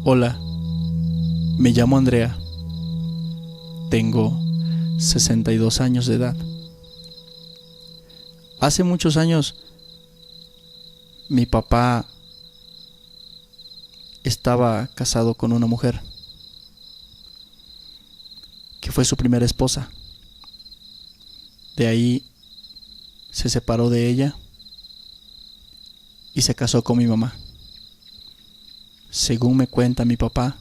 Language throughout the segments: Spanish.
Hola, me llamo Andrea. Tengo 62 años de edad. Hace muchos años mi papá estaba casado con una mujer que fue su primera esposa. De ahí se separó de ella y se casó con mi mamá. Según me cuenta mi papá,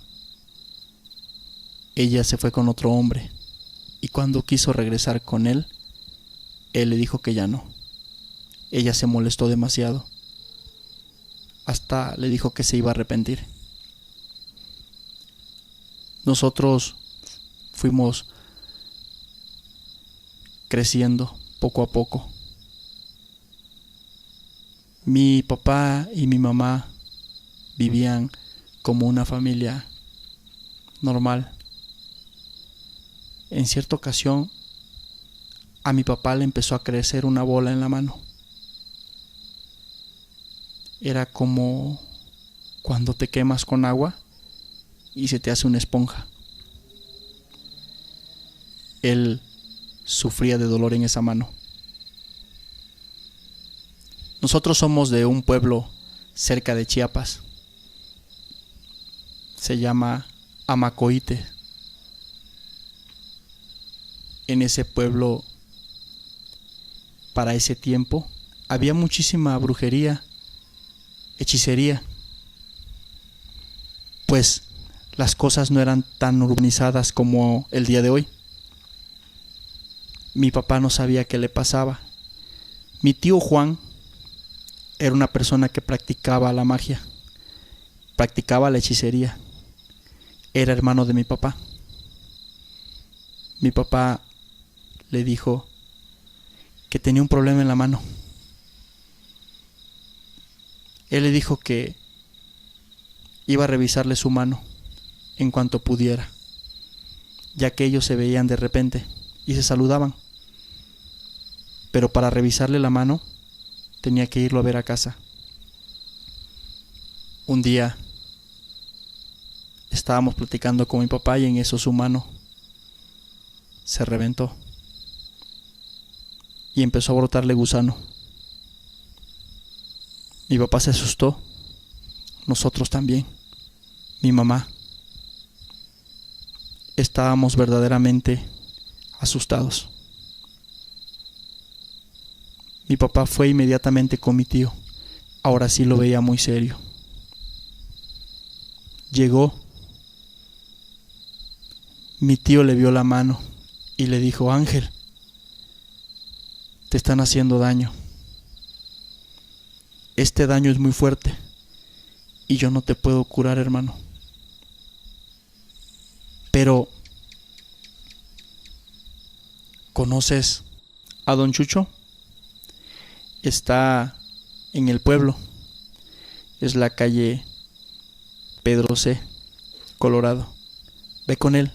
ella se fue con otro hombre y cuando quiso regresar con él le dijo que ya no. Ella se molestó demasiado. Hasta le dijo que se iba a arrepentir. Nosotros fuimos creciendo poco a poco. Mi papá y mi mamá vivían como una familia normal. En cierta ocasión, a mi papá le empezó a crecer una bola en la mano. Era como cuando te quemas con agua y se te hace una esponja. Él sufría de dolor en esa mano. Nosotros somos de un pueblo cerca de Chiapas. Se llama Amacoite. En ese pueblo, para ese tiempo, había muchísima brujería, hechicería. Pues las cosas no eran tan urbanizadas como el día de hoy. Mi papá no sabía qué le pasaba. Mi tío Juan era una persona que practicaba la magia, practicaba la hechicería. Era hermano de mi papá. Mi papá le dijo que tenía un problema en la mano. Él le dijo que iba a revisarle su mano en cuanto pudiera, ya que ellos se veían de repente y se saludaban. Pero para revisarle la mano tenía que irlo a ver a casa. Un día estábamos platicando con mi papá y en eso su mano se reventó y empezó a brotarle gusano. Mi papá se asustó, nosotros también, mi mamá. Estábamos verdaderamente asustados. Mi papá fue inmediatamente con mi tío. Ahora sí lo veía muy serio. Llegó. Mi tío le vio la mano y le dijo: Ángel, te están haciendo daño. Este daño es muy fuerte y yo no te puedo curar, hermano. Pero, ¿conoces a Don Chucho? Está en el pueblo. Es la calle Pedro C, Colorado. Ve con él.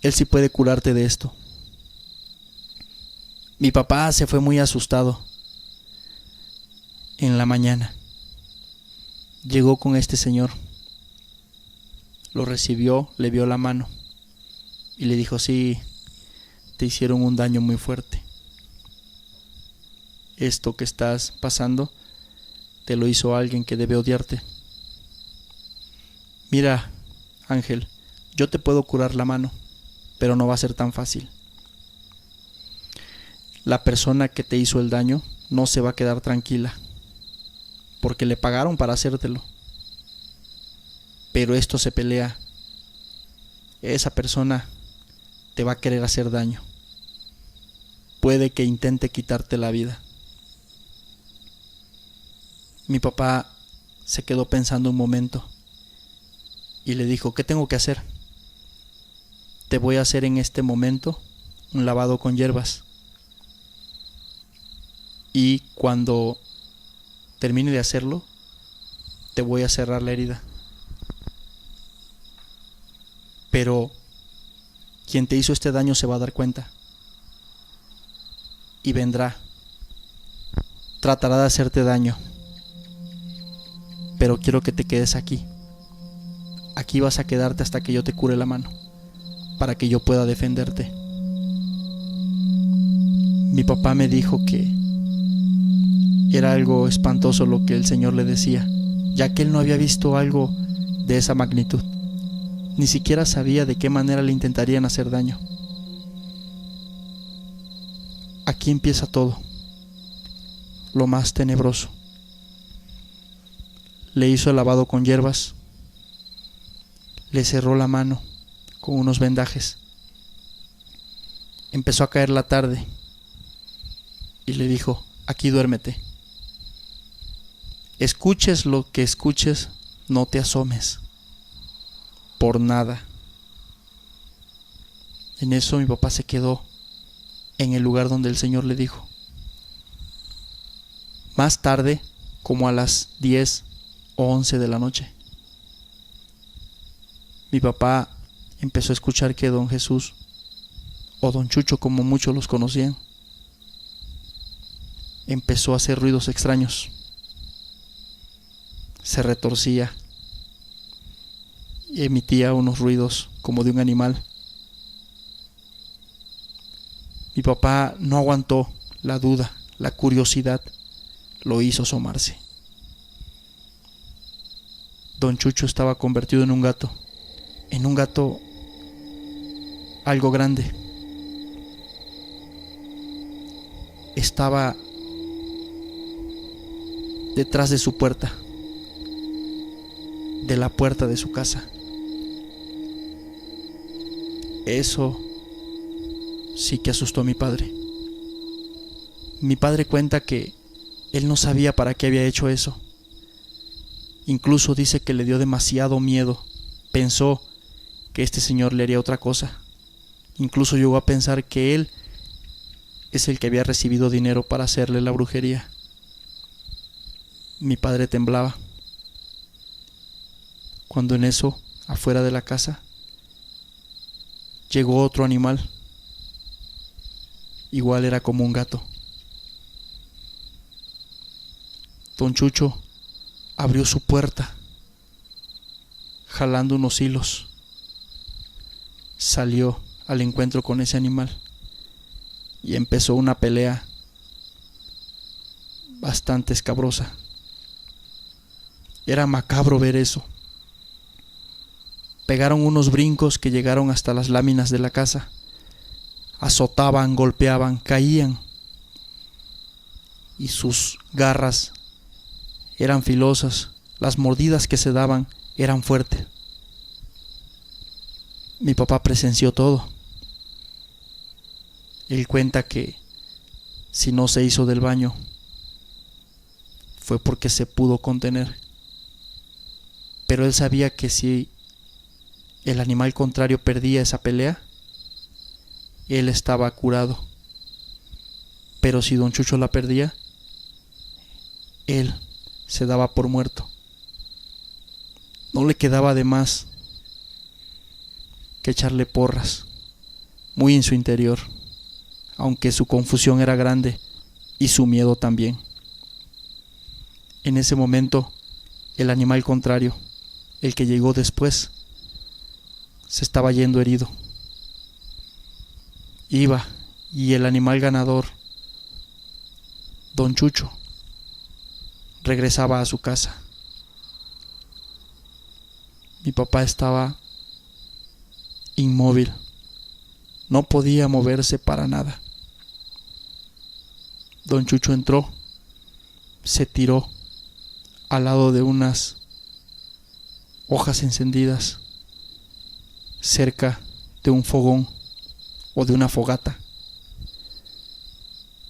Él sí puede curarte de esto. Mi papá se fue muy asustado. En la mañana llegó con este señor. Lo recibió, le vio la mano y le dijo: sí, te hicieron un daño muy fuerte. Esto que estás pasando te lo hizo alguien que debe odiarte. Mira, Ángel, yo te puedo curar la mano, pero no va a ser tan fácil. La persona que te hizo el daño no se va a quedar tranquila, porque le pagaron para hacértelo. Pero esto se pelea. Esa persona te va a querer hacer daño. Puede que intente quitarte la vida. Mi papá se quedó pensando un momento y le dijo: ¿qué tengo que hacer? Te voy a hacer en este momento un lavado con hierbas. Y cuando termine de hacerlo, te voy a cerrar la herida. pero quien te hizo este daño se va a dar cuenta y vendrá, tratará de hacerte daño, pero quiero que te quedes aquí. Aquí vas a quedarte hasta que yo te cure la mano, para que yo pueda defenderte. Mi papá me dijo que era algo espantoso lo que el Señor le decía, ya que él no había visto algo de esa magnitud. Ni siquiera sabía de qué manera le intentarían hacer daño. Aquí empieza todo, lo más tenebroso. Le hizo el lavado con hierbas, le cerró la mano con unos vendajes. Empezó a caer la tarde y le dijo: aquí duérmete. Escuches lo que escuches, no te asomes, por nada. En eso mi papá se quedó en el lugar donde el Señor le dijo. Más tarde, como a las 10 o 11 de la noche, mi papá empezó a escuchar que don Jesús, o don Chucho como muchos los conocían, empezó a hacer ruidos extraños. Se retorcía y emitía unos ruidos como de un animal. Mi papá no aguantó la duda, la curiosidad, lo hizo asomarse. Don Chucho estaba convertido en un gato algo grande. Estaba detrás de su puerta, de la puerta de su casa. Eso sí que asustó a mi padre. Mi padre cuenta que él no sabía para qué había hecho eso. Incluso dice que le dio demasiado miedo. Pensó que este señor le haría otra cosa. Incluso llegó a pensar que él es el que había recibido dinero para hacerle la brujería. Mi padre temblaba. Cuando en eso, afuera de la casa, llegó otro animal. Igual era como un gato. Don Chucho abrió su puerta, jalando unos hilos. Salió al encuentro con ese animal y empezó una pelea bastante escabrosa. Era macabro ver eso. Pegaron unos brincos que llegaron hasta las láminas de la casa. Azotaban, golpeaban, caían. Y sus garras eran filosas. Las mordidas que se daban eran fuertes. Mi papá presenció todo. Él cuenta que si no se hizo del baño fue porque se pudo contener. Pero él sabía que si el animal contrario perdía esa pelea, él estaba curado. Pero si don Chucho la perdía, él se daba por muerto. No le quedaba de más que echarle porras, muy en su interior, aunque su confusión era grande y su miedo también. En ese momento, el animal contrario, el que llegó después, se estaba yendo herido. Iba, y el animal ganador, don Chucho, regresaba a su casa. Mi papá estaba inmóvil, no podía moverse para nada. Don Chucho entró, se tiró al lado de unas hojas encendidas cerca de un fogón o de una fogata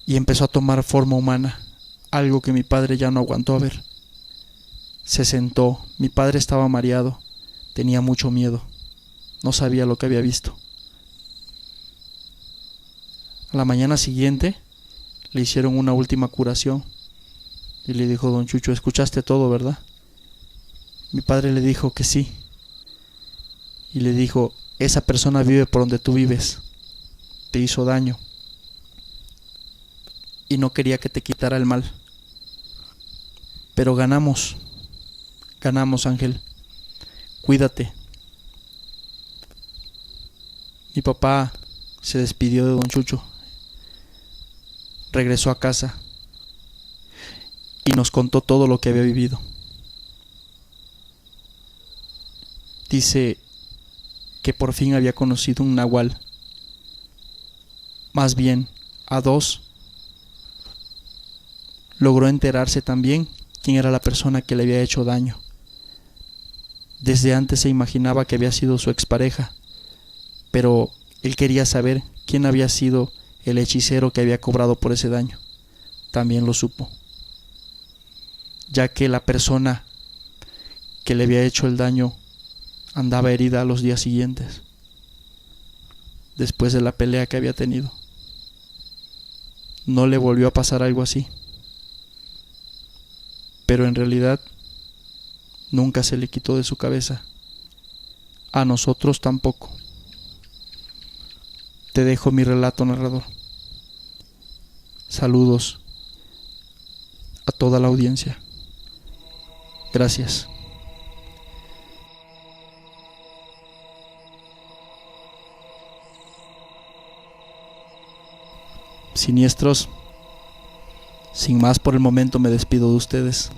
y empezó a tomar forma humana, algo que mi padre ya no aguantó a ver. Se sentó, mi padre estaba mareado, tenía mucho miedo, no sabía lo que había visto. A la mañana siguiente le hicieron una última curación y le dijo don Chucho: ¿escuchaste todo, verdad? Mi padre le dijo que sí y le dijo: esa persona vive por donde tú vives, te hizo daño y no quería que te quitara el mal. Pero ganamos, Ángel. Cuídate. Mi papá se despidió de don Chucho, regresó a casa y nos contó todo lo que había vivido. Dice que por fin había conocido un nahual, más bien a dos. Logró enterarse también quién era la persona que le había hecho daño. Desde antes se imaginaba que había sido su expareja, pero él quería saber quién había sido el hechicero que había cobrado por ese daño. También lo supo, ya que la persona que le había hecho el daño andaba herida a los días siguientes, después de la pelea que había tenido. No le volvió a pasar algo así, pero en realidad nunca se le quitó de su cabeza. A nosotros tampoco. Te dejo mi relato, narrador. Saludos a toda la audiencia. Gracias. Siniestros, sin más por el momento me despido de ustedes.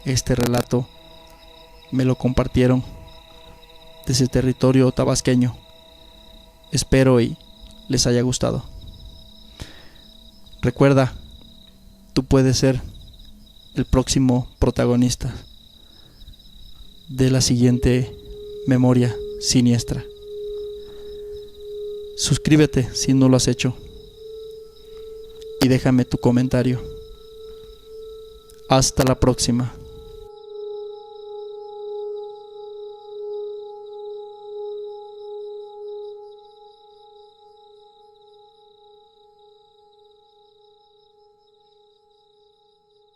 Este relato me lo compartieron desde territorio tabasqueño. Espero y les haya gustado. Recuerda, tú puedes ser el próximo protagonista de la siguiente memoria siniestra. Suscríbete si no lo has hecho y déjame tu comentario. Hasta la próxima.